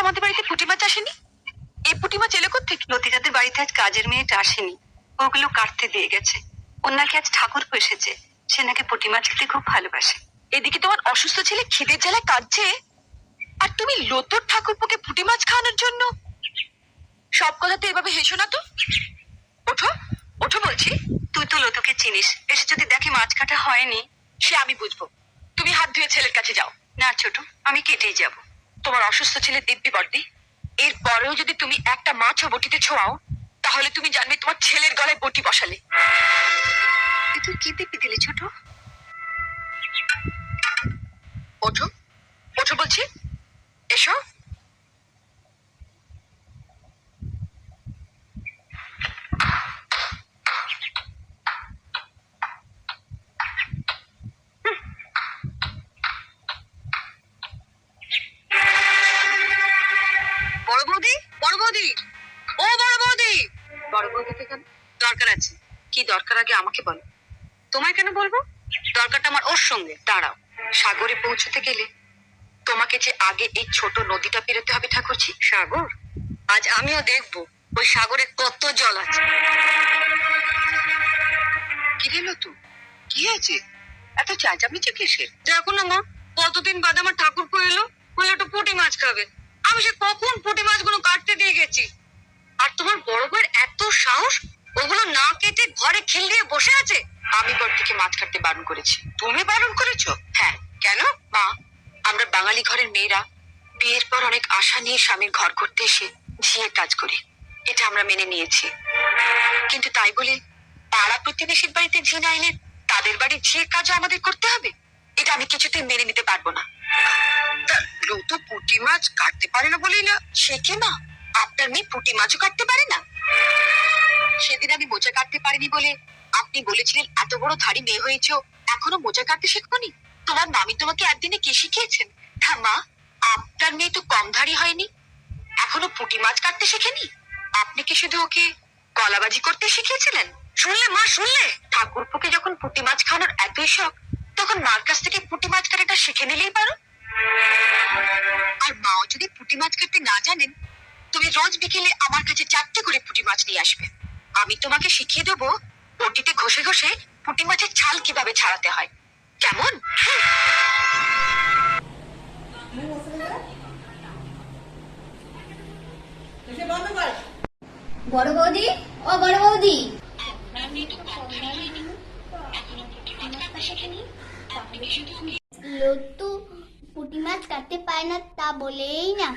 আমাদের বাড়িতে পুঁটি মাছ আসেনি? এই পুঁটি মাছ এলো কোত্থেকে? লতিকাদের বাড়িতে আজ কাজের মেয়েটা আসেনি, ওগুলো কাটতে দিয়ে গেছে। ওর নাকি আজ ঠাকুর এসেছে, সে নাকি পুঁটি মাছ খেতে খুব ভালোবাসে। এদিকে তোমার অসুস্থ ছেলে খিদের জ্বালায় কাঁদছে, আর তুমি লতর ঠাকুরপোকে পুঁটি মাছ খাওয়ানোর জন্য। সব কথাতে এভাবে হেসো না তো। ওঠো ওঠো বলছি। তুই তো লতুকে চিনিস, এসে যদি দেখে মাছ কাটা হয়নি, সে আমি বুঝবো। তুমি হাত ধুয়ে ছেলের কাছে যাও। না ছোট, আমি কেটেই যাব। তোমার অসুস্থ ছেলে দিব্যি বর্দি, এর পরেও যদি তুমি একটা মাছও বটিতে ছোঁয়াও, তাহলে তুমি জানবে তোমার ছেলের গলায় বটি বসালে। তুই কি দিব্যি দিলি ছোট? ওঠো ওঠো বলছি, এসো। বড় বৌদি, বড় বৌদি, ও বড় বৌদি। বড় বৌদিকে কেন? দরকার আছে। কি দরকার আগে আমাকে বলো। তোমায় কেন বলবো? দরকারটা আমার ওর সঙ্গে। দাঁড়াও, সাগরে পৌঁছতে গেলে তোমাকে যে আগে এই ছোট নদীটা পেরোতে হবে ঠাকুরজি। সাগর? আজ আমিও দেখবো ওই সাগরে কত জল আছে। কি দিল তো? কি হয়েছে? এত চেঁচামেচি কিসের? দেখো না মা, কতদিন বাদে আমার ঠাকুরপো এলো, বলে একটু পুঁটি মাছ খাবে। আমি সে কখন পুঁটি মাছগুলো কাটতে দিয়ে গেছি, আর তোমার বড় ভাইয়ের এত সাহস, ওগুলো না কেটে ঘরে খিল দিয়ে বসে আছে। আমি বড়দিকে মাছ কাটতে বারণ করেছি। তুমি বারণ করেছো? হ্যাঁ। কেন? মা, আমরা বাঙালি ঘরের মেয়েরা বিয়ের পর অনেক আশা নিয়ে স্বামীর ঘর করতে এসে ঝিয়ের কাজ করি, এটা আমরা মেনে নিয়েছি। কিন্তু তাই বলে পাড়া প্রতিবেশীর বাড়িতে ঝি না এলে তাদের বাড়ির ঝিয়ের কাজও আমাদের করতে হবে? এটা আমি কিছুতেই মেনে নিতে পারবো না। লতু পুঁটি মাছ কাটতে পারে না বলেই না? সে কি মা, আপনার মেয়ে পুঁটি মাছও কাটতে পারে না? সেদিন আমি মোচা কাটতে পারিনি বলে আপনি বলেছিলেন এত বড় ধাড়ি মেয়ে হয়েছো, এখনো মোচা কাটতে শেখনি? তোমার মামি তোমাকে একদিনে কি শিখিয়েছেন? হ্যাঁ মা, আপনার মেয়ে তো কম ধাড়ি হয়নি, এখনো পুঁটি মাছ কাটতে শেখেনি। আপনি কি শুধু ওকে গলাবাজি করতে শিখিয়েছিলেন? শুনলে মা, শুনলে? ঠাকুরপোকে যখন পুঁটি মাছ খাওয়ানোর এতই শখ, তখন মার কাছ থেকে পুঁটি মাছ কাটাটা শিখে নিলেই পারো। আর মাও যদি পুঁটি মাছ কাটতে না জানেন, তুমি রোজ বিকেলে আমার কাছে 4টে করে পুঁটি মাছ নিয়ে আসবে। আমি তোমাকে শিখিয়ে দেবো বটিতে ঘষে ঘষে পুঁটি মাছের ছাল কিভাবে ছাড়াতে হয়। কেমন? বড় বৌদি, ও বড় বৌদি, লতু পুঁটি মাছ কাটতে পায় না তা বলেই না